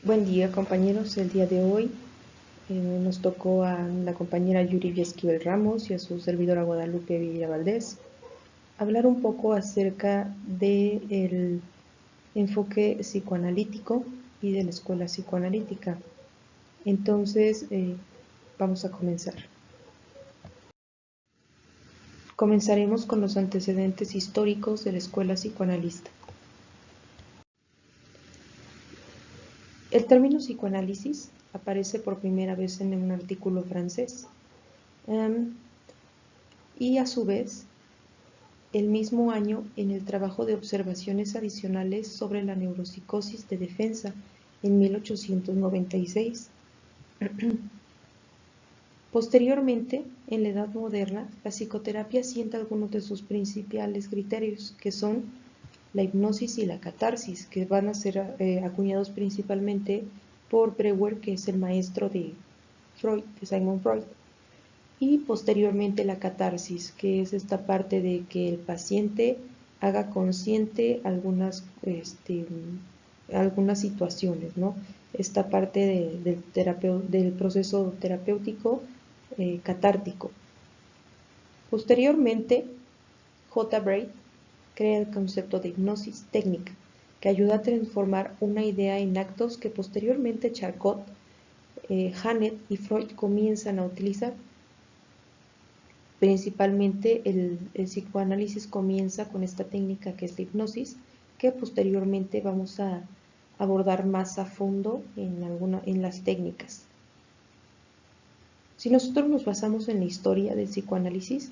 Buen día, compañeros. El día de hoy nos tocó a la compañera Yuri Esquivel Ramos y a su servidora Guadalupe Villa Valdés hablar un poco acerca del enfoque psicoanalítico y de la escuela psicoanalítica. Entonces, vamos a comenzar. Comenzaremos con los antecedentes históricos de la escuela psicoanalista. El término psicoanálisis aparece por primera vez en un artículo francés y a su vez el mismo año en el trabajo de observaciones adicionales sobre la neuropsicosis de defensa en 1896. Posteriormente, en la Edad Moderna, la psicoterapia asienta algunos de sus principales criterios, que son la hipnosis y la catarsis, que van a ser acuñados principalmente por Breuer, que es el maestro de Freud, de Sigmund Freud. Y posteriormente la catarsis, que es esta parte de que el paciente haga consciente algunas situaciones, ¿no? Esta parte del proceso terapéutico catártico. Posteriormente, J. Braid crea el concepto de hipnosis técnica, que ayuda a transformar una idea en actos que posteriormente Charcot, Hannett y Freud comienzan a utilizar. Principalmente el psicoanálisis comienza con esta técnica que es la hipnosis, que posteriormente vamos a abordar más a fondo en las técnicas. Si nosotros nos basamos en la historia del psicoanálisis,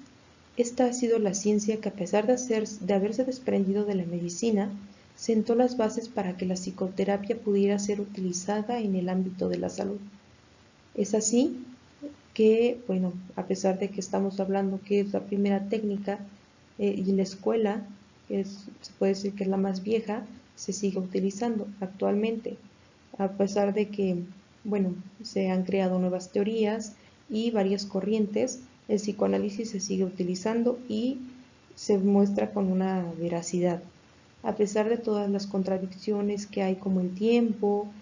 esta ha sido la ciencia que, a pesar de haberse desprendido de la medicina, sentó las bases para que la psicoterapia pudiera ser utilizada en el ámbito de la salud. Es así que, bueno, a pesar de que estamos hablando que es la primera técnica y la escuela, se puede decir que es la más vieja, se sigue utilizando actualmente, a pesar de que, bueno, se han creado nuevas teorías y varias corrientes, el psicoanálisis se sigue utilizando y se muestra con una veracidad, a pesar de todas las contradicciones que hay como el tiempo,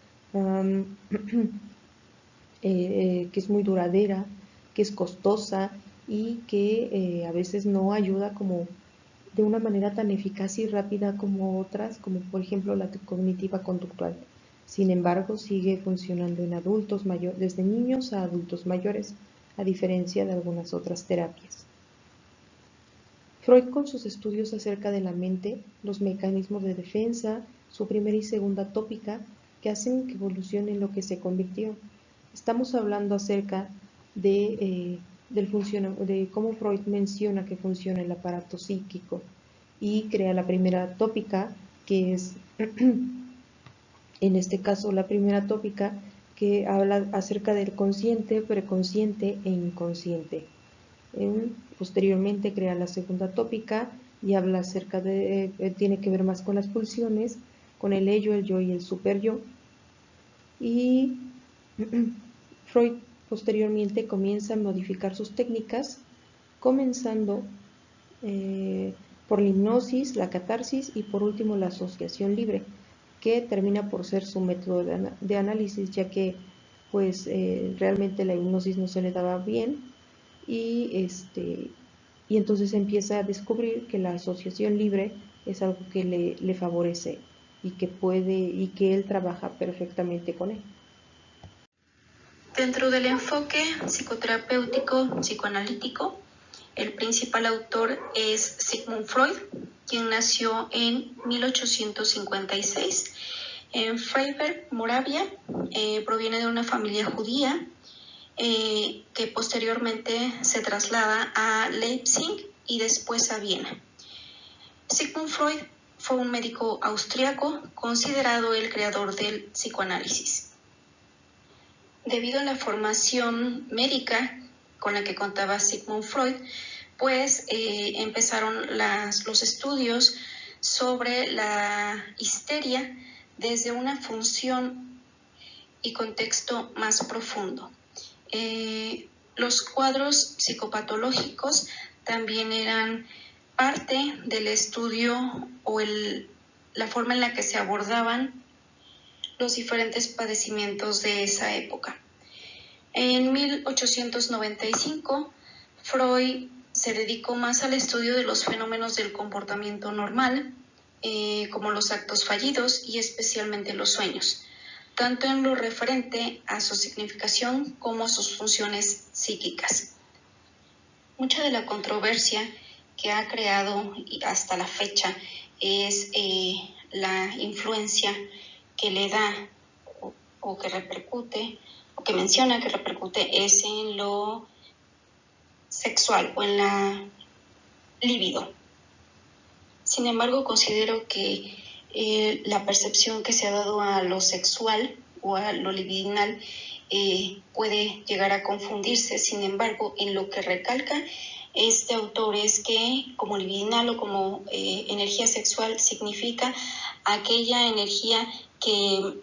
que es muy duradera, que es costosa y que a veces no ayuda como de una manera tan eficaz y rápida como otras, como por ejemplo la cognitiva conductual. Sin embargo, sigue funcionando en adultos mayores, desde niños a adultos mayores, a diferencia de algunas otras terapias. Freud, con sus estudios acerca de la mente, los mecanismos de defensa, su primera y segunda tópica, que hacen que evolucione en lo que se convirtió. Estamos hablando acerca de cómo Freud menciona que funciona el aparato psíquico y crea la primera tópica, que es, en este caso, la primera tópica que habla acerca del consciente, preconsciente e inconsciente. Posteriormente crea la segunda tópica y habla acerca de, tiene que ver más con las pulsiones, con el ello, el yo y el superyo. Y Freud posteriormente comienza a modificar sus técnicas, comenzando por la hipnosis, la catarsis y por último la asociación libre, que termina por ser su método de análisis, ya que pues realmente la hipnosis no se le daba bien y entonces empieza a descubrir que la asociación libre es algo que le favorece y que él trabaja perfectamente con él. Dentro del enfoque psicoterapéutico psicoanalítico, el principal autor es Sigmund Freud, quien nació en 1856 en Freiberg, Moravia. Proviene de una familia judía que posteriormente se traslada a Leipzig y después a Viena. Sigmund Freud fue un médico austriaco considerado el creador del psicoanálisis. Debido a la formación médica con la que contaba Sigmund Freud, pues empezaron los estudios sobre la histeria desde una función y contexto más profundo. Los cuadros psicopatológicos también eran parte del estudio o la forma en la que se abordaban los diferentes padecimientos de esa época. En 1895, Freud se dedicó más al estudio de los fenómenos del comportamiento normal, como los actos fallidos y especialmente los sueños, tanto en lo referente a su significación como a sus funciones psíquicas. Mucha de la controversia que ha creado hasta la fecha es la influencia que le da o que repercute, o que menciona que repercute es en lo sexual o en la libido. Sin embargo, considero que la percepción que se ha dado a lo sexual o a lo libidinal puede llegar a confundirse. Sin embargo, en lo que recalca este autor es que como libidinal o como energía sexual significa aquella energía que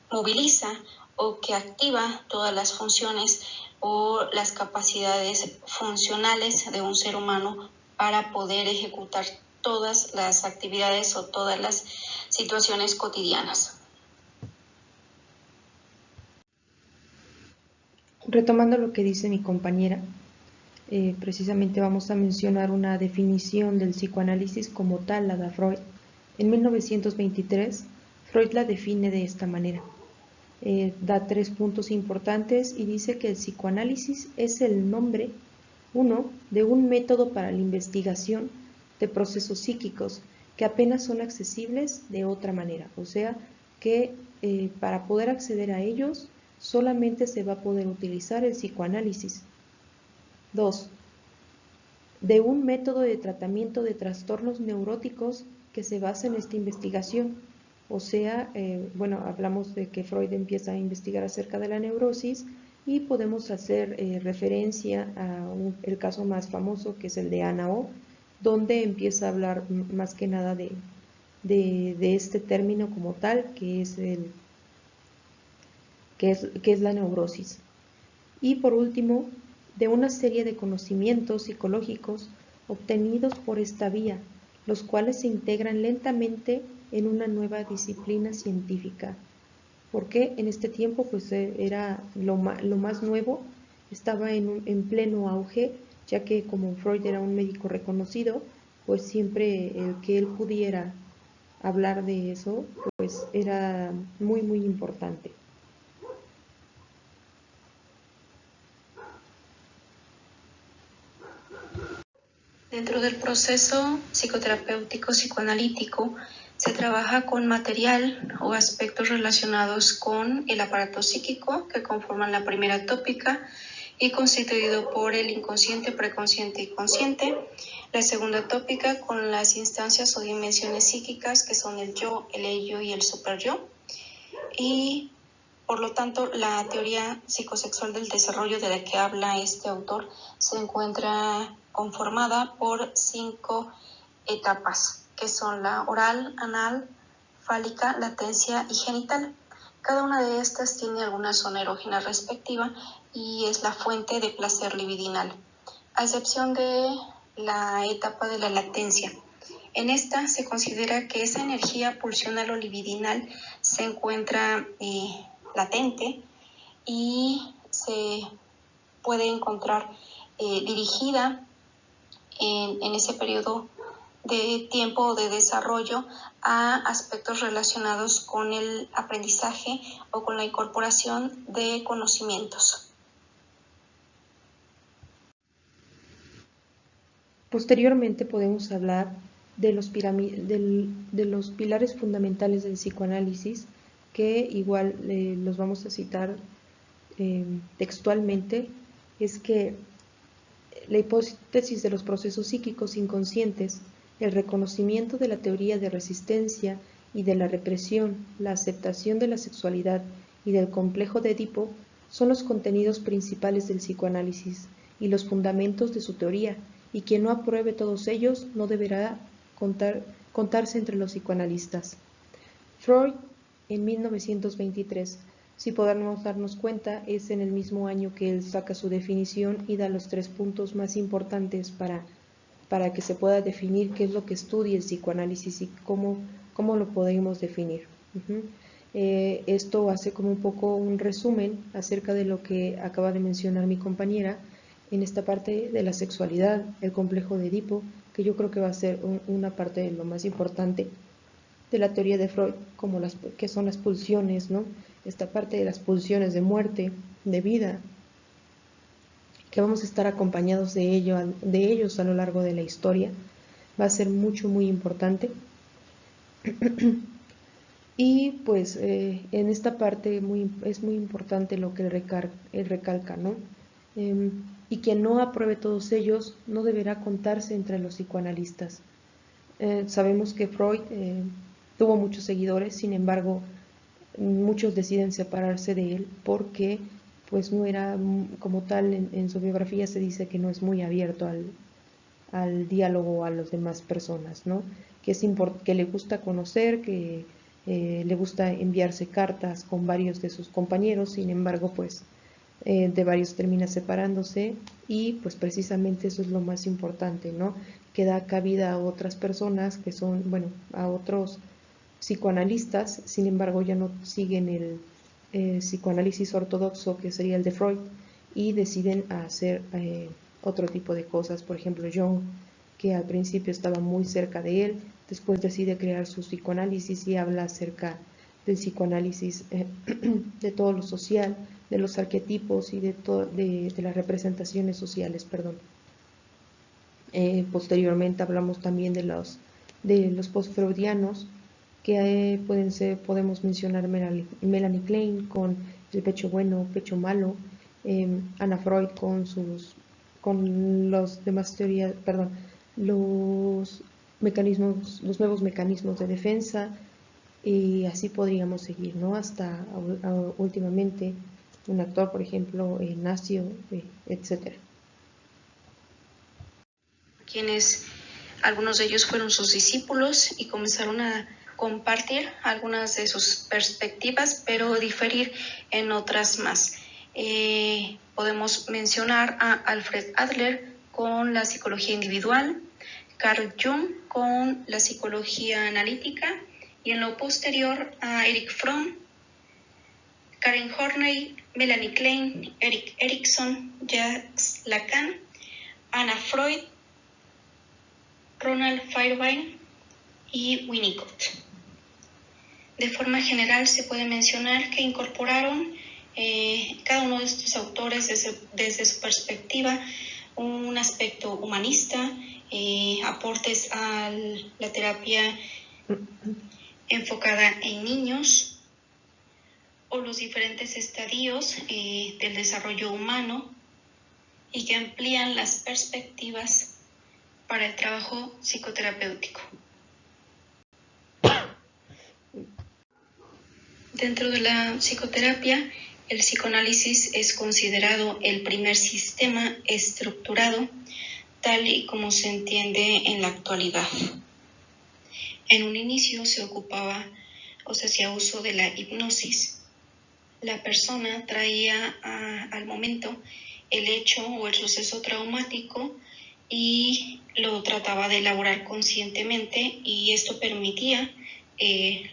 moviliza o que activa todas las funciones o las capacidades funcionales de un ser humano para poder ejecutar todas las actividades o todas las situaciones cotidianas. Retomando lo que dice mi compañera, precisamente vamos a mencionar una definición del psicoanálisis como tal, la de Freud. En 1923, Freud la define de esta manera. Da 3 puntos importantes y dice que el psicoanálisis es el nombre, uno, de un método para la investigación de procesos psíquicos que apenas son accesibles de otra manera, o sea que para poder acceder a ellos solamente se va a poder utilizar el psicoanálisis. 2. De un método de tratamiento de trastornos neuróticos que se basa en esta investigación. O sea, hablamos de que Freud empieza a investigar acerca de la neurosis y podemos hacer referencia a el caso más famoso, que es el de Anna O, donde empieza a hablar más que nada de este término como tal, que es la neurosis. Y por último, de una serie de conocimientos psicológicos obtenidos por esta vía, los cuales se integran lentamente en una nueva disciplina científica. Porque en este tiempo pues era lo más nuevo, estaba en pleno auge, ya que como Freud era un médico reconocido, pues siempre el que él pudiera hablar de eso, pues era muy importante. Dentro del proceso psicoterapéutico psicoanalítico se trabaja con material o aspectos relacionados con el aparato psíquico que conforman la primera tópica y constituido por el inconsciente, preconsciente y consciente. La segunda tópica con las instancias o dimensiones psíquicas que son el yo, el ello y el superyo. Y por lo tanto, la teoría psicosexual del desarrollo de la que habla este autor se encuentra conformada por 5 etapas, que son la oral, anal, fálica, latencia y genital. Cada una de estas tiene alguna zona erógena respectiva y es la fuente de placer libidinal, a excepción de la etapa de la latencia. En esta se considera que esa energía pulsional o libidinal se encuentra latente y se puede encontrar dirigida en ese periodo de tiempo o de desarrollo a aspectos relacionados con el aprendizaje o con la incorporación de conocimientos. Posteriormente podemos hablar de los pilares fundamentales del psicoanálisis, que igual los vamos a citar textualmente. Es que la hipótesis de los procesos psíquicos inconscientes, el reconocimiento de la teoría de resistencia y de la represión, la aceptación de la sexualidad y del complejo de Edipo son los contenidos principales del psicoanálisis y los fundamentos de su teoría, y quien no apruebe todos ellos no deberá contarse entre los psicoanalistas. Freud, en 1923, si podemos darnos cuenta, es en el mismo año que él saca su definición y da los 3 puntos más importantes para que se pueda definir qué es lo que estudia el psicoanálisis y cómo lo podemos definir. Esto hace como un poco un resumen acerca de lo que acaba de mencionar mi compañera en esta parte de la sexualidad, el complejo de Edipo, que yo creo que va a ser una parte de lo más importante de la teoría de Freud, como que son las pulsiones, ¿no? Esta parte de las pulsiones de muerte, de vida, que vamos a estar acompañados de ellos a lo largo de la historia, va a ser muy importante. Y pues en esta parte es muy importante lo que él recalca, ¿no? Y quien no apruebe todos ellos no deberá contarse entre los psicoanalistas. Sabemos que Freud tuvo muchos seguidores, sin embargo, muchos deciden separarse de él porque pues no era como tal, en su biografía se dice que no es muy abierto al diálogo a las demás personas, ¿no? Que le gusta conocer, que le gusta enviarse cartas con varios de sus compañeros, sin embargo, pues de varios termina separándose y pues precisamente eso es lo más importante, ¿no? Que da cabida a otras personas que son, bueno, a otros psicoanalistas, sin embargo ya no siguen el psicoanálisis ortodoxo que sería el de Freud y deciden hacer otro tipo de cosas. Por ejemplo, Jung, que al principio estaba muy cerca de él, después decide crear su psicoanálisis y habla acerca del psicoanálisis de todo lo social, de los arquetipos y de las representaciones sociales, perdón. Posteriormente hablamos también de los postfreudianos, que podemos mencionar Melanie Klein con el pecho bueno, pecho malo, Anna Freud con los demás teorías, perdón, los nuevos mecanismos de defensa, y así podríamos seguir, ¿no? Hasta últimamente un actor, por ejemplo, Nacio, etcétera. Quienes algunos de ellos fueron sus discípulos y comenzaron a compartir algunas de sus perspectivas, pero diferir en otras más. Podemos mencionar a Alfred Adler con la psicología individual, Carl Jung con la psicología analítica y en lo posterior a Erich Fromm, Karen Horney, Melanie Klein, Erik Erikson, Jacques Lacan, Anna Freud, Ronald Fairbairn y Winnicott. De forma general se puede mencionar que incorporaron cada uno de estos autores desde su perspectiva un aspecto humanista, aportes a la terapia enfocada en niños o los diferentes estadios del desarrollo humano y que amplían las perspectivas para el trabajo psicoterapéutico. Dentro de la psicoterapia, el psicoanálisis es considerado el primer sistema estructurado tal y como se entiende en la actualidad. En un inicio se hacía uso de la hipnosis. La persona traía al momento el hecho o el suceso traumático y lo trataba de elaborar conscientemente y esto permitía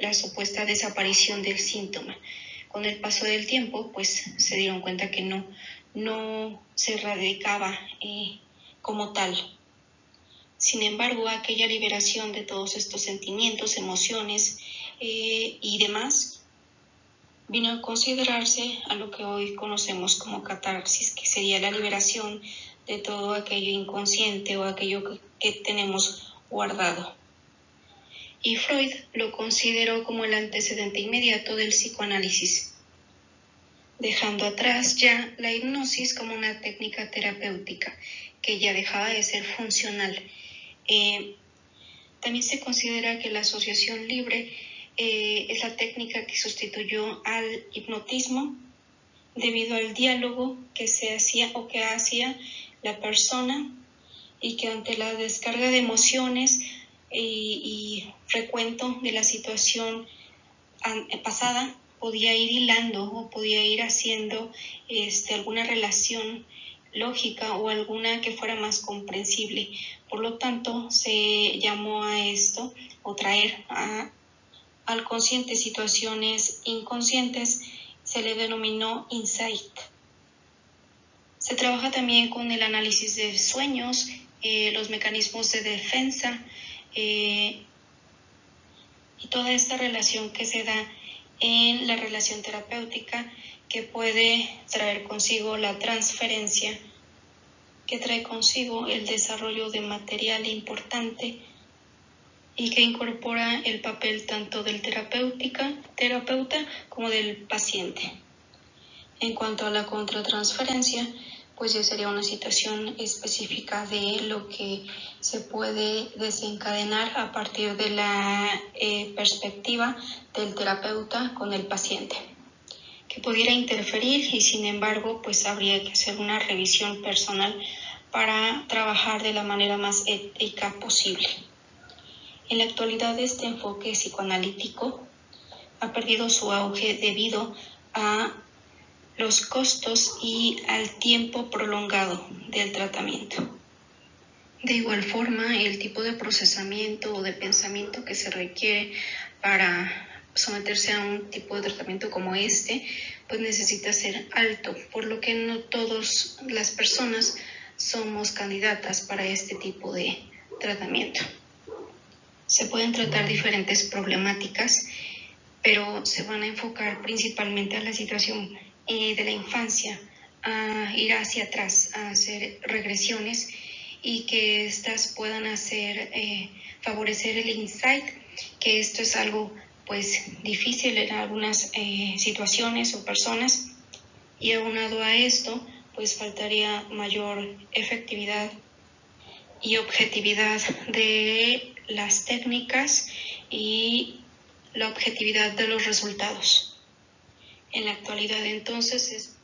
la supuesta desaparición del síntoma. Con el paso del tiempo, pues se dieron cuenta que no se erradicaba como tal. Sin embargo, aquella liberación de todos estos sentimientos, emociones y demás vino a considerarse a lo que hoy conocemos como catarsis, que sería la liberación de todo aquello inconsciente o aquello que tenemos guardado. Y Freud lo consideró como el antecedente inmediato del psicoanálisis, dejando atrás ya la hipnosis como una técnica terapéutica que ya dejaba de ser funcional. También se considera que la asociación libre es la técnica que sustituyó al hipnotismo debido al diálogo que se hacía o que hacía la persona y que ante la descarga de emociones y recuento de la situación pasada podía ir hilando o podía ir haciendo alguna relación lógica o alguna que fuera más comprensible. Por lo tanto, se llamó a esto o traer a al consciente situaciones inconscientes se le denominó insight. Se trabaja también con el análisis de sueños, los mecanismos de defensa y toda esta relación que se da en la relación terapéutica, que puede traer consigo la transferencia, que trae consigo el desarrollo de material importante y que incorpora el papel tanto del terapeuta como del paciente. En cuanto a la contratransferencia, pues ya sería una situación específica de lo que se puede desencadenar a partir de la perspectiva del terapeuta con el paciente, que pudiera interferir y sin embargo pues habría que hacer una revisión personal para trabajar de la manera más ética posible. En la actualidad este enfoque psicoanalítico ha perdido su auge debido a los costos y al tiempo prolongado del tratamiento. De igual forma, el tipo de procesamiento o de pensamiento que se requiere para someterse a un tipo de tratamiento como este, pues necesita ser alto, por lo que no todas las personas somos candidatas para este tipo de tratamiento. Se pueden tratar diferentes problemáticas, pero se van a enfocar principalmente a la situación de la infancia, a ir hacia atrás, a hacer regresiones y que éstas puedan favorecer el insight, que esto es algo pues difícil en algunas situaciones o personas, y aunado a esto pues faltaría mayor efectividad y objetividad de las técnicas y la objetividad de los resultados. En la actualidad entonces es